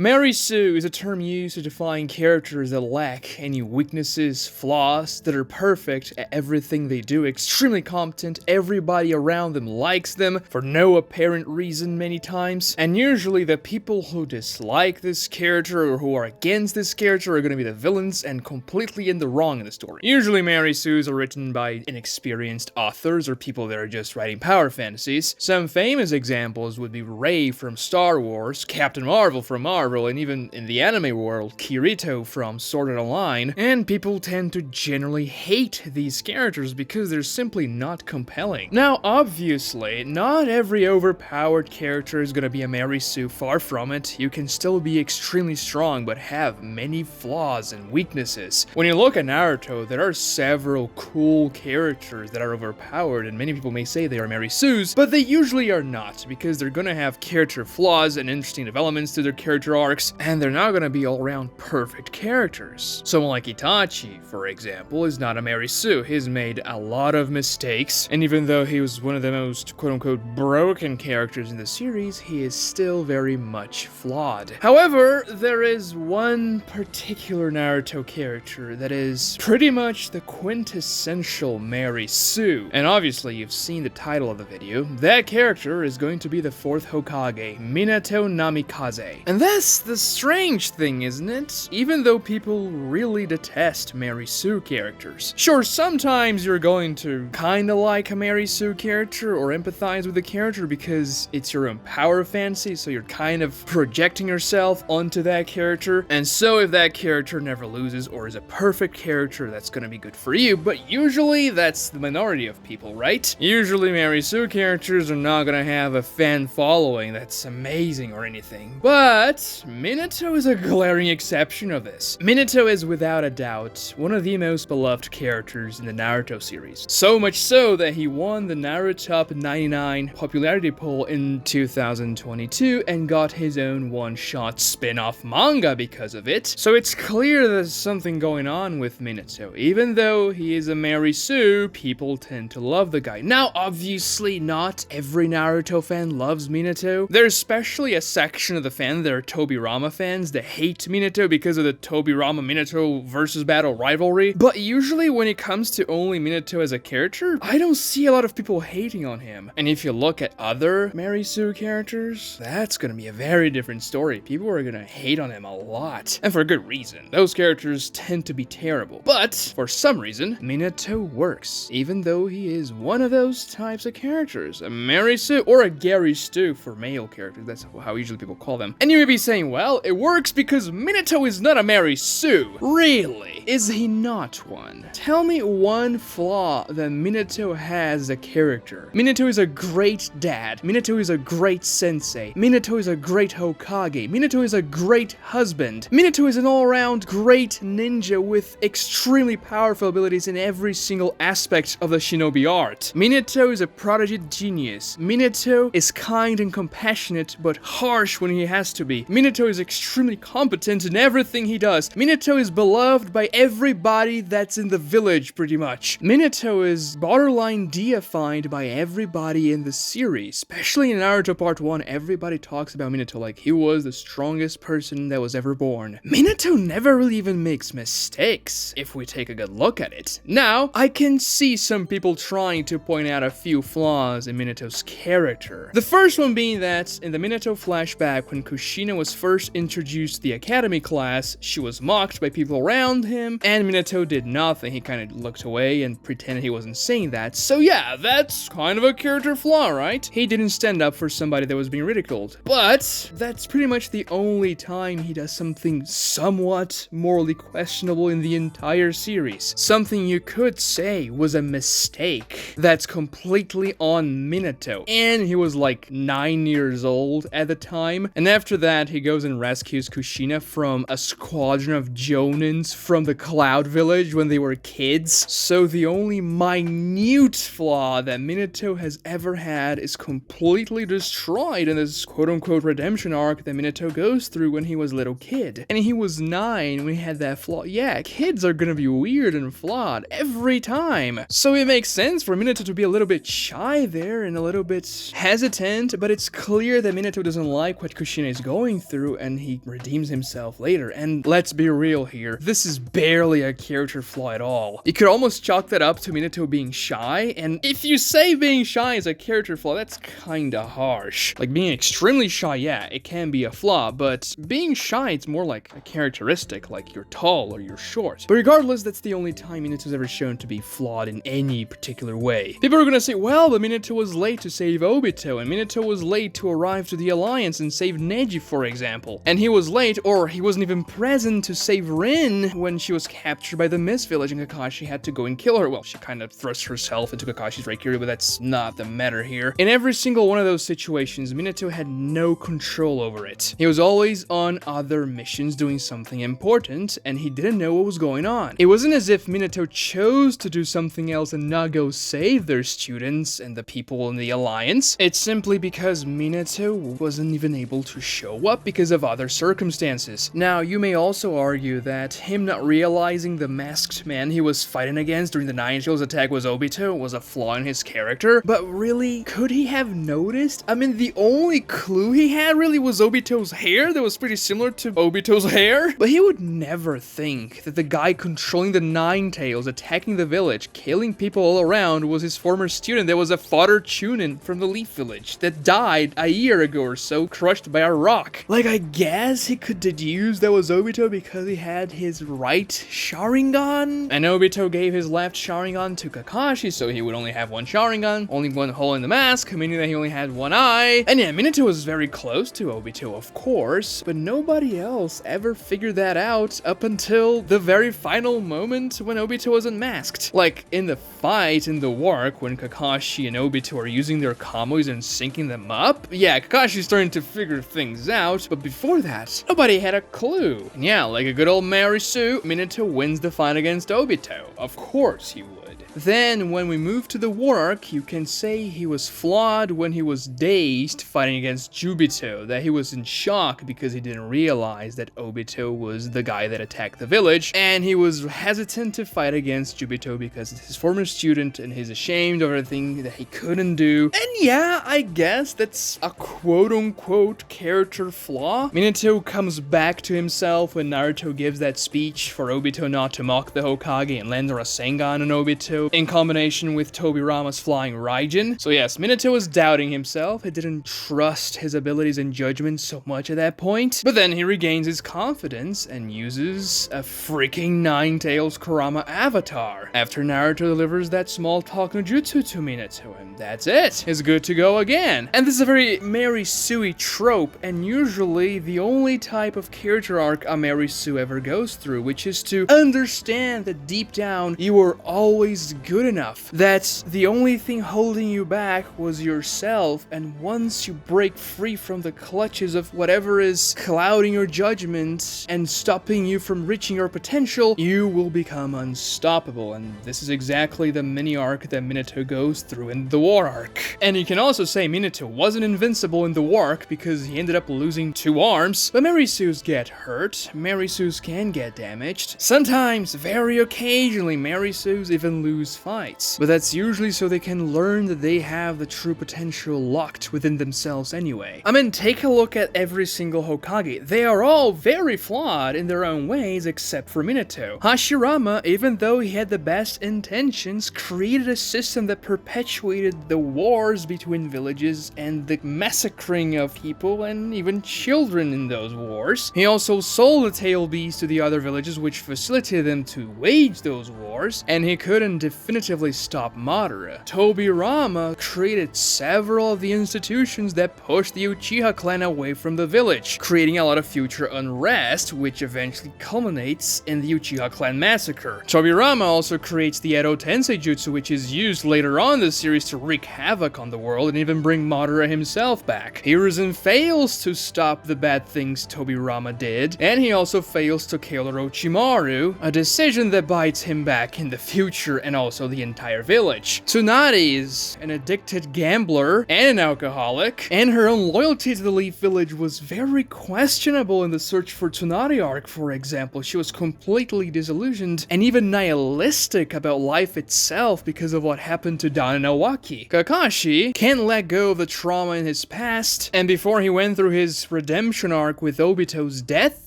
Mary Sue is a term used to define characters that lack any weaknesses, flaws, that are perfect at everything they do, extremely competent, everybody around them likes them for no apparent reason many times, and usually the people who dislike this character or who are against this character are going to be the villains and completely in the wrong in the story. Usually Mary Sues are written by inexperienced authors or people that are just writing power fantasies. Some famous examples would be Rey from Star Wars, Captain Marvel from Marvel, and even in the anime world, Kirito from Sword Art Online, and people tend to generally hate these characters because they're simply not compelling. Now, obviously, not every overpowered character is gonna be a Mary Sue, far from it. You can still be extremely strong, but have many flaws and weaknesses. When you look at Naruto, there are several cool characters that are overpowered, and many people may say they are Mary Sues, but they usually are not, because they're gonna have character flaws and interesting developments to their character arcs, and they're not gonna be all-around perfect characters. Someone like Itachi, for example, is not a Mary Sue. He's made a lot of mistakes, and even though he was one of the most quote-unquote broken characters in the series, he is still very much flawed. However, there is one particular Naruto character that is pretty much the quintessential Mary Sue, and obviously you've seen the title of the video. That character is going to be the 4th Hokage, Minato Namikaze. And that's the strange thing, isn't it? Even though people really detest Mary Sue characters. Sure, sometimes you're going to kinda like a Mary Sue character or empathize with the character because it's your own power fantasy, so you're kind of projecting yourself onto that character. And so if that character never loses or is a perfect character, that's gonna be good for you, but usually that's the minority of people, right? Usually Mary Sue characters are not gonna have a fan following that's amazing or anything. But Minato is a glaring exception of this. Minato is without a doubt one of the most beloved characters in the Naruto series. So much so that he won the Naruto Top 99 popularity poll in 2022 and got his own one-shot spin-off manga because of it. So it's clear there's something going on with Minato. Even though he is a Mary Sue, people tend to love the guy. Now, obviously, not every Naruto fan loves Minato. There's especially a section of the fan that are Tobirama fans that hate Minato because of the Tobirama-Minato versus battle rivalry. But usually when it comes to only Minato as a character, I don't see a lot of people hating on him. And if you look at other Mary Sue characters, that's gonna be a very different story. People are gonna hate on him a lot. And for good reason. Those characters tend to be terrible. But, for some reason, Minato works. Even though he is one of those types of characters. A Mary Sue or a Gary Stu for male characters. That's how usually people call them. And you may be saying, well, it works because Minato is not a Mary Sue. Really? Is he not one? Tell me one flaw that Minato has as a character. Minato is a great dad. Minato is a great sensei. Minato is a great Hokage. Minato is a great husband. Minato is an all-around great ninja with extremely powerful abilities in every single aspect of the shinobi art. Minato is a prodigy genius. Minato is kind and compassionate, but harsh when he has to be. Minato is extremely competent in everything he does. Minato is beloved by everybody that's in the village, pretty much. Minato is borderline deified by everybody in the series. Especially in Naruto Part 1, everybody talks about Minato like he was the strongest person that was ever born. Minato never really even makes mistakes, if we take a good look at it. Now, I can see some people trying to point out a few flaws in Minato's character. The first one being that, in the Minato flashback, when Kushina was first introduced to the academy class, she was mocked by people around him, and Minato did nothing. He kind of looked away and pretended he wasn't saying that. So yeah, that's kind of a character flaw, right? He didn't stand up for somebody that was being ridiculed. But that's pretty much the only time he does something somewhat morally questionable in the entire series. Something you could say was a mistake that's completely on Minato. And he was like 9 years old at the time. And after that, he goes and rescues Kushina from a squadron of Jonins from the Cloud Village when they were kids. So the only minute flaw that Minato has ever had is completely destroyed in this quote-unquote redemption arc that Minato goes through when he was a little kid. And he was 9 when he had that flaw. Yeah, kids are gonna be weird and flawed every time. So it makes sense for Minato to be a little bit shy there and a little bit hesitant, but it's clear that Minato doesn't like what Kushina is going through and he redeems himself later. And let's be real here, this is barely a character flaw at all. You could almost chalk that up to Minato being shy, and if you say being shy is a character flaw, that's kinda harsh. Like, being extremely shy, yeah, it can be a flaw, but being shy, it's more like a characteristic, like you're tall or you're short. But regardless, that's the only time Minato's ever shown to be flawed in any particular way. People are gonna say, well, but Minato was late to save Obito, and Minato was late to arrive to the Alliance and save Neji, for example. And he was late, or he wasn't even present to save Rin when she was captured by the Mist Village and Kakashi had to go and kill her. Well, she kind of thrust herself into Kakashi's Raikiri, but that's not the matter here. In every single one of those situations, Minato had no control over it. He was always on other missions doing something important, and he didn't know what was going on. It wasn't as if Minato chose to do something else and not go save their students and the people in the Alliance. It's simply because Minato wasn't even able to show up because of other circumstances. Now, you may also argue that him not realizing the masked man he was fighting against during the Nine Tails attack was Obito was a flaw in his character, but really, could he have noticed? I mean, the only clue he had really was Obito's hair that was pretty similar to Obito's hair, but he would never think that the guy controlling the Nine Tails, attacking the village, killing people all around was his former student that was a fodder Chunin from the Leaf Village that died a year ago or so, crushed by a rock. Like, I guess he could deduce that was Obito because he had his right Sharingan, and Obito gave his left Sharingan to Kakashi, so he would only have one Sharingan, only one hole in the mask, meaning that he only had one eye. And yeah, Minato was very close to Obito, of course, but nobody else ever figured that out up until the very final moment when Obito was unmasked. Like, in the fight, in the arc, when Kakashi and Obito are using their combos and syncing them up, yeah, Kakashi's starting to figure things out, but before that, nobody had a clue. And yeah, like a good old Mary Sue, Minato wins the fight against Obito. Of course he would. Then, when we move to the war arc, you can say he was flawed when he was dazed fighting against Jubito, that he was in shock because he didn't realize that Obito was the guy that attacked the village, and he was hesitant to fight against Jubito because it's his former student and he's ashamed of everything that he couldn't do. And yeah, I guess that's a quote-unquote character flaw. Minato comes back to himself when Naruto gives that speech for Obito not to mock the Hokage and land a Rasengan on Obito, in combination with Tobirama's flying Raijin. So yes, Minato was doubting himself. He didn't trust his abilities and judgment so much at that point. But then he regains his confidence and uses a freaking Nine Tails Kurama avatar after Naruto delivers that small talk no jutsu to Minato, and that's it. He's good to go again. And this is a very Mary Sue trope, and usually the only type of character arc a Mary Sue ever goes through, which is to understand that deep down you were always good enough, that the only thing holding you back was yourself, and once you break free from the clutches of whatever is clouding your judgment and stopping you from reaching your potential, you will become unstoppable. And this is exactly the mini arc that Minato goes through in the war arc. And you can also say Minato wasn't invincible in the war arc because he ended up losing 2 arms, but Mary Sues get hurt, Mary Sues can get damaged, sometimes, very occasionally, Mary Sues even lose fights, but that's usually so they can learn that they have the true potential locked within themselves anyway. I mean, take a look at every single Hokage. They are all very flawed in their own ways except for Minato. Hashirama, even though he had the best intentions, created a system that perpetuated the wars between villages and the massacring of people and even children in those wars. He also sold the tail beast to the other villages, which facilitated them to wage those wars, and he couldn't definitively stop Madara. Tobirama created several of the institutions that pushed the Uchiha clan away from the village, creating a lot of future unrest, which eventually culminates in the Uchiha clan massacre. Tobirama also creates the Edo Tensei Jutsu, which is used later on in the series to wreak havoc on the world and even bring Madara himself back. Hiruzen fails to stop the bad things Tobirama did, and he also fails to kill Orochimaru, a decision that bites him back in the future and also the entire village. Tsunade is an addicted gambler and an alcoholic, and her own loyalty to the Leaf Village was very questionable in the Search for Tsunade arc, for example. She was completely disillusioned and even nihilistic about life itself because of what happened to Dan and Awaki. Kakashi can't let go of the trauma in his past, and before he went through his redemption arc with Obito's death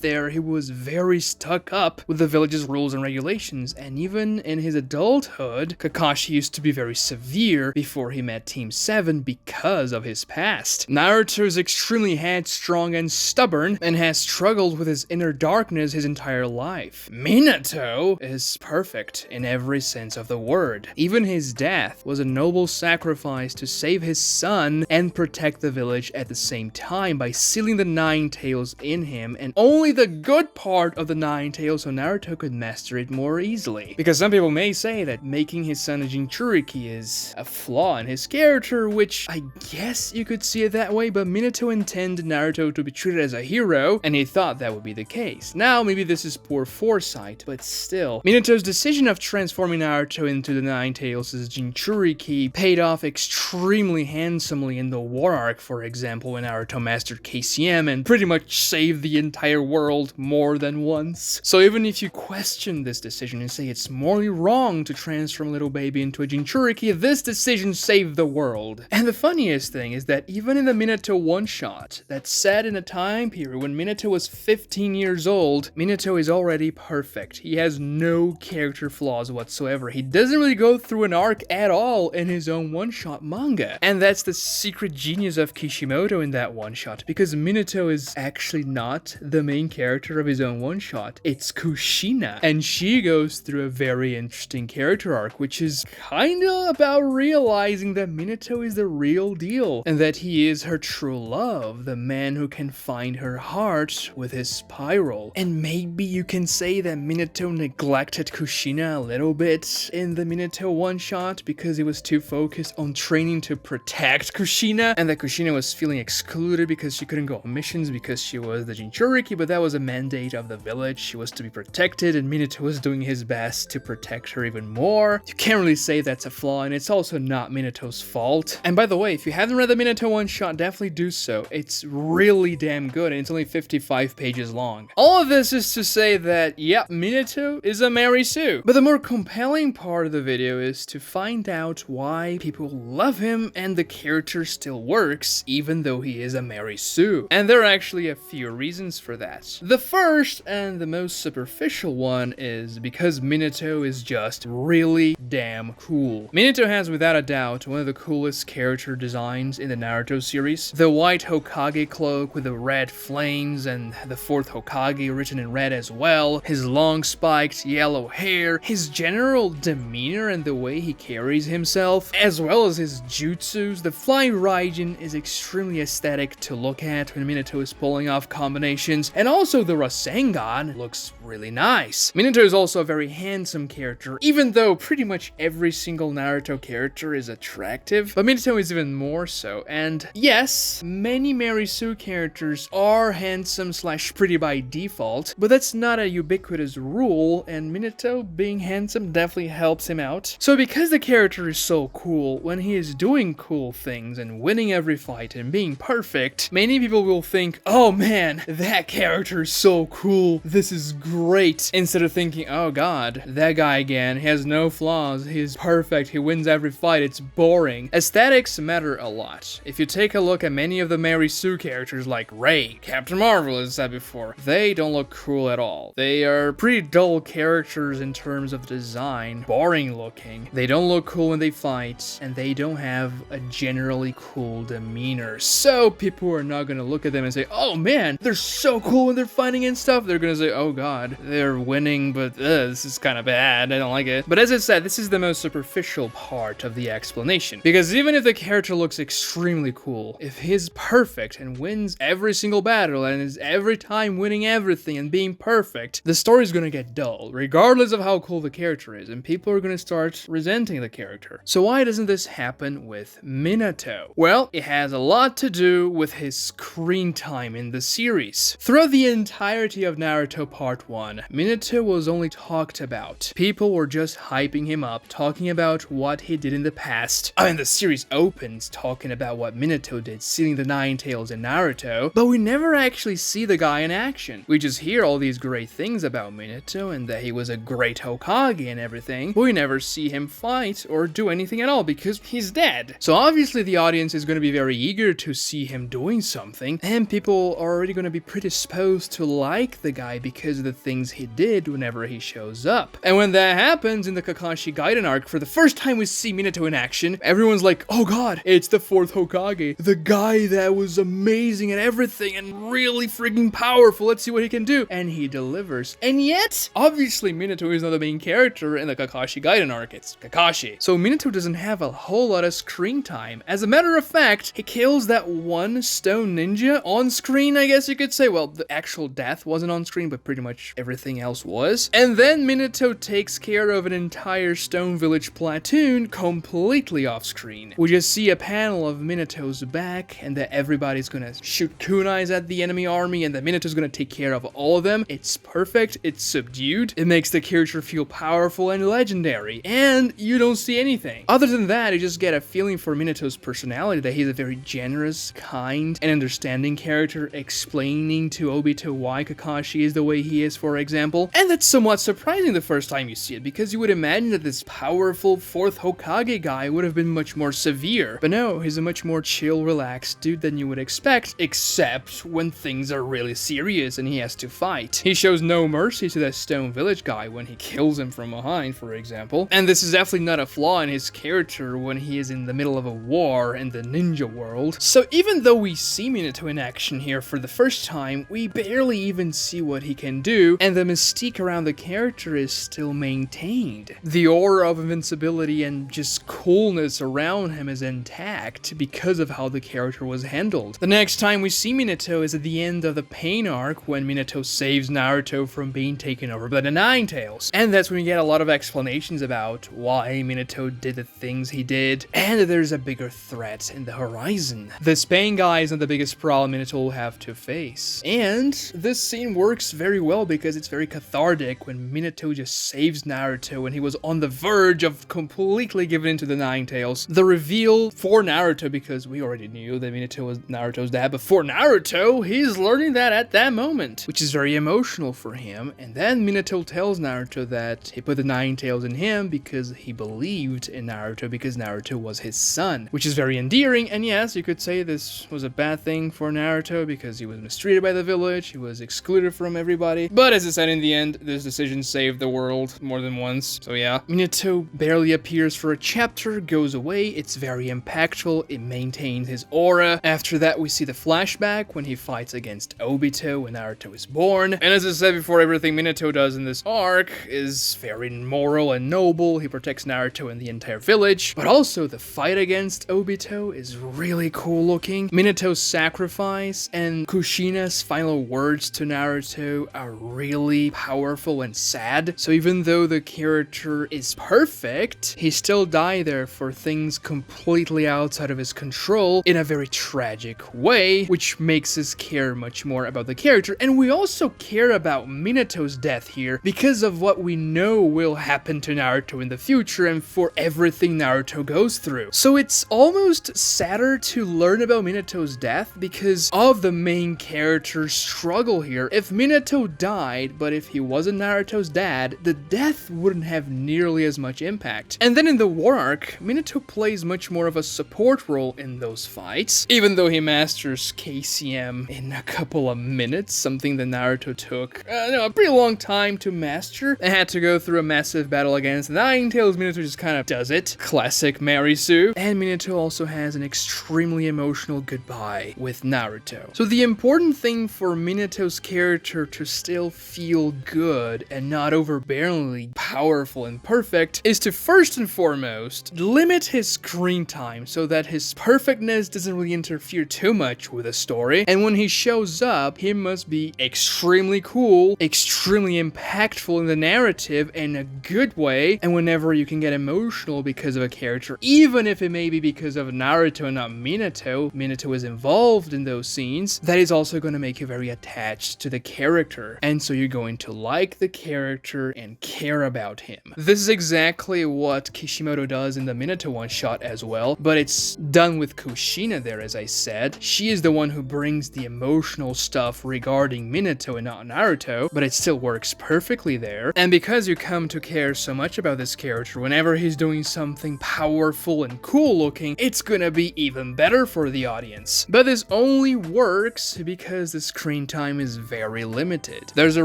there, he was very stuck up with the village's rules and regulations, and even in his adulthood, Kakashi used to be very severe before he met Team 7 because of his past. Naruto is extremely headstrong and stubborn, and has struggled with his inner darkness his entire life. Minato is perfect in every sense of the word. Even his death was a noble sacrifice to save his son and protect the village at the same time by sealing the Nine Tails in him, and only the good part of the Nine Tails so Naruto could master it more easily. Because some people may say that making his son a Jinchuriki is a flaw in his character, which I guess you could see it that way, but Minato intended Naruto to be treated as a hero, and he thought that would be the case. Now, maybe this is poor foresight, but still. Minato's decision of transforming Naruto into the Nine Tails as Jinchuriki paid off extremely handsomely in the War arc, for example, when Naruto mastered KCM and pretty much saved the entire world more than once. So even if you question this decision and say it's morally wrong to transform a little baby into a Jinchuriki, this decision saved the world. And the funniest thing is that even in the Minato one-shot, that's set in a time period when Minato was 15 years old, Minato is already perfect. He has no character flaws whatsoever. He doesn't really go through an arc at all in his own one-shot manga. And that's the secret genius of Kishimoto in that one-shot, because Minato is actually not the main character of his own one-shot. It's Kushina, and she goes through a very interesting character arc, which is kinda about realizing that Minato is the real deal, and that he is her true love, the man who can find her heart with his spiral. And maybe you can say that Minato neglected Kushina a little bit in the Minato one-shot because he was too focused on training to protect Kushina, and that Kushina was feeling excluded because she couldn't go on missions because she was the Jinchuriki, but that was a mandate of the village. She was to be protected, and Minato was doing his best to protect her even more. You can't really say that's a flaw, and it's also not Minato's fault. And by the way, if you haven't read the Minato one-shot, definitely do so. It's really damn good, and it's only 55 pages long. All of this is to say that, yep, Minato is a Mary Sue. But the more compelling part of the video is to find out why people love him and the character still works, even though he is a Mary Sue. And there are actually a few reasons for that. The first and the most superficial one is because Minato is just really damn cool. Minato has without a doubt one of the coolest character designs in the Naruto series. The white Hokage cloak with the red flames and the fourth Hokage written in red as well, his long spiked yellow hair, his general demeanor and the way he carries himself, as well as his jutsus. The flying Raijin is extremely aesthetic to look at when Minato is pulling off combinations, and also the Rasengan looks really nice. Minato is also a very handsome character, even though pretty much every single Naruto character is attractive, but Minato is even more so. And yes, many Mary Sue characters are handsome slash pretty by default, but that's not a ubiquitous rule, and Minato being handsome definitely helps him out. So because the character is so cool, when he is doing cool things and winning every fight and being perfect, many people will think, oh man, that character is so cool, this is great, instead of thinking, oh god, that guy again, he has no flaws, he's perfect, he wins every fight, it's boring. Aesthetics matter a lot. If you take a look at many of the Mary Sue characters like Rei, Captain Marvel as I said before, they don't look cool at all. They are pretty dull characters in terms of design, boring looking, they don't look cool when they fight, and they don't have a generally cool demeanor. So people are not gonna look at them and say, oh man, they're so cool when they're fighting and stuff. They're gonna say, oh god, they're winning, but this is kind of bad, I don't like it. But as I said, this is the most superficial part of the explanation, because even if the character looks extremely cool, if he's perfect and wins every single battle and is every time winning everything and being perfect, the story's gonna get dull, regardless of how cool the character is, and people are gonna start resenting the character. So why doesn't this happen with Minato? Well, it has a lot to do with his screen time in the series. Throughout the entirety of Naruto Part 1, Minato was only talked about. People were just hyped hyping him up, talking about what he did in the past. I mean, the series opens talking about what Minato did, stealing the Nine Tails in Naruto, but we never actually see the guy in action. We just hear all these great things about Minato and that he was a great Hokage and everything, but we never see him fight or do anything at all because he's dead. So obviously the audience is going to be very eager to see him doing something, and people are already going to be predisposed to like the guy because of the things he did whenever he shows up. And when that happens in the Kakashi Gaiden arc, for the first time we see Minato in action, everyone's like, oh god, it's the fourth Hokage, the guy that was amazing at everything and really freaking powerful, let's see what he can do. And he delivers. And yet, obviously Minato is not the main character in the Kakashi Gaiden arc, it's Kakashi. So Minato doesn't have a whole lot of screen time. As a matter of fact, he kills that one stone ninja on screen, I guess you could say. Well, the actual death wasn't on screen, but pretty much everything else was. And then Minato takes care of an entire Stone Village platoon completely off screen. We just see a panel of Minato's back and that everybody's gonna shoot kunais at the enemy army and that Minato's gonna take care of all of them. It's perfect, it's subdued, it makes the character feel powerful and legendary, and you don't see anything. Other than that, you just get a feeling for Minato's personality that he's a very generous, kind, and understanding character, explaining to Obito why Kakashi is the way he is, for example. And that's somewhat surprising the first time you see it, because you would imagine that this powerful fourth Hokage guy would have been much more severe. But no, he's a much more chill, relaxed dude than you would expect, except when things are really serious and he has to fight. He shows no mercy to that Stone Village guy when he kills him from behind, for example. And this is definitely not a flaw in his character when he is in the middle of a war in the ninja world. So even though we see Minato in action here for the first time, we barely even see what he can do, and the mystique around the character is still maintained. The aura of invincibility and just coolness around him is intact because of how the character was handled. The next time we see Minato is at the end of the Pain arc when Minato saves Naruto from being taken over by the Nine Tails. And that's when we get a lot of explanations about why Minato did the things he did, and that there's a bigger threat in the horizon. This Pain guy isn't the biggest problem Minato will have to face. And this scene works very well because it's very cathartic when Minato just saves Naruto when he was on the verge of completely giving in to the Nine Tails. The reveal for Naruto, because we already knew that Minato was Naruto's dad, but for Naruto, he's learning that at that moment, which is very emotional for him. And then Minato tells Naruto that he put the Nine Tails in him because he believed in Naruto, because Naruto was his son, which is very endearing. And yes, you could say this was a bad thing for Naruto because he was mistreated by the village, he was excluded from everybody. But as I said, in the end, this decision saved the world more than once. So yeah, Minato barely appears for a chapter, goes away, it's very impactful, it maintains his aura. After that, we see the flashback when he fights against Obito when Naruto is born. And as I said before, everything Minato does in this arc is very moral and noble. He protects Naruto and the entire village. But also, the fight against Obito is really cool looking. Minato's sacrifice and Kushina's final words to Naruto are really powerful and sad. So even though the character is perfect, he still died there for things completely outside of his control in a very tragic way, which makes us care much more about the character. And we also care about Minato's death here because of what we know will happen to Naruto in the future and for everything Naruto goes through. So it's almost sadder to learn about Minato's death because of the main character's struggle here. If Minato died, but if he wasn't Naruto's dad, the death wouldn't have nearly as much impact. And then in the war arc, Minato plays much more of a support role in those fights, even though he masters KCM in a couple of minutes, something that Naruto took a pretty long time to master. They had to go through a massive battle against the Nine Tails. Minato just kind of does it. Classic Mary Sue. And Minato also has an extremely emotional goodbye with Naruto. So the important thing for Minato's character to still feel good and not overbearingly powerful and perfect is to first and foremost limit his screen time so that his perfectness doesn't really interfere too much with the story. And when he shows up, he must be extremely cool, extremely impactful in the narrative in a good way. And whenever you can get emotional because of a character, even if it may be because of Naruto and not Minato is involved in those scenes, that is also going to make you very attached to the character. And so you're going to like the character and care about him. time. This is exactly what Kishimoto does in the Minato one-shot as well, but it's done with Kushina there, as I said. She is the one who brings the emotional stuff regarding Minato and not Naruto, but it still works perfectly there. And because you come to care so much about this character, whenever he's doing something powerful and cool looking, it's gonna be even better for the audience. But this only works because the screen time is very limited. There's a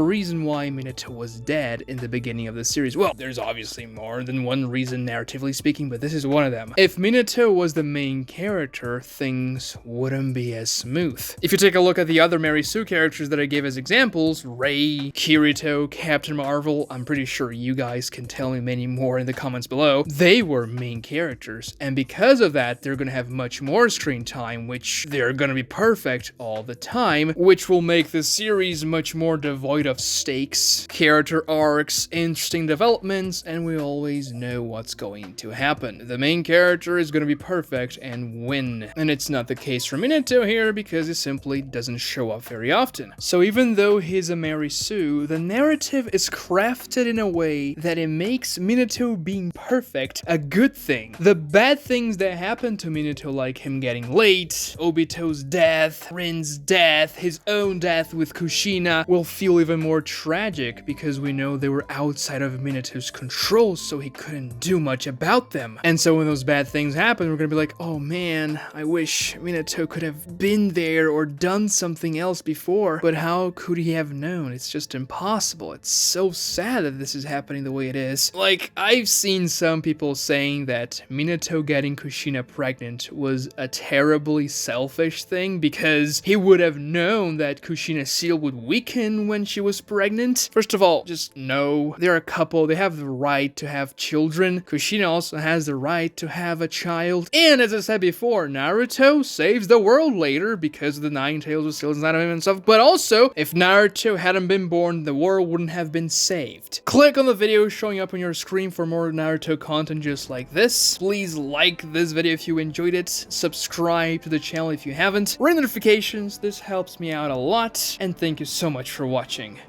reason why Minato was dead in the beginning of the series. Well, there's obviously more than one reason narratively speaking, but this is one of them. If Minato was the main character, things wouldn't be as smooth. If you take a look at the other Mary Sue characters that I gave as examples, Rei, Kirito, Captain Marvel, I'm pretty sure you guys can tell me many more in the comments below, they were main characters, and because of that, they're gonna have much more screen time, which they're gonna be perfect all the time, which will make the series much more devoid of stakes, character arcs, interesting developments, and we always know what's going to happen. The main character is gonna be perfect and win, and it's not the case for Minato here because he simply doesn't show up very often. So even though he's a Mary Sue, the narrative is crafted in a way that it makes Minato being perfect a good thing. The bad things that happen to Minato, like him getting late, Obito's death, Rin's death, his own death with Kushina, will feel even more tragic because we know they were outside of Minato's control, so he couldn't do much about them. And so when those bad things happen, we're gonna be like, oh man, I wish Minato could have been there or done something else before, but how could he have known? It's just impossible. It's so sad that this is happening the way it is. Like, I've seen some people saying that Minato getting Kushina pregnant was a terribly selfish thing because he would have known that Kushina's seal would weaken when she was pregnant. First of all, just no. They're a couple. They have the right to have children. Kushina also has the right to have a child. And as I said before, Naruto saves the world later because of the 9 tails of still inside of him and stuff. But also, if Naruto hadn't been born, the world wouldn't have been saved. Click on the video showing up on your screen for more Naruto content just like this. Please like this video if you enjoyed it. Subscribe to the channel if you haven't. Ring notifications. This helps me out a lot. And thank you so much for watching.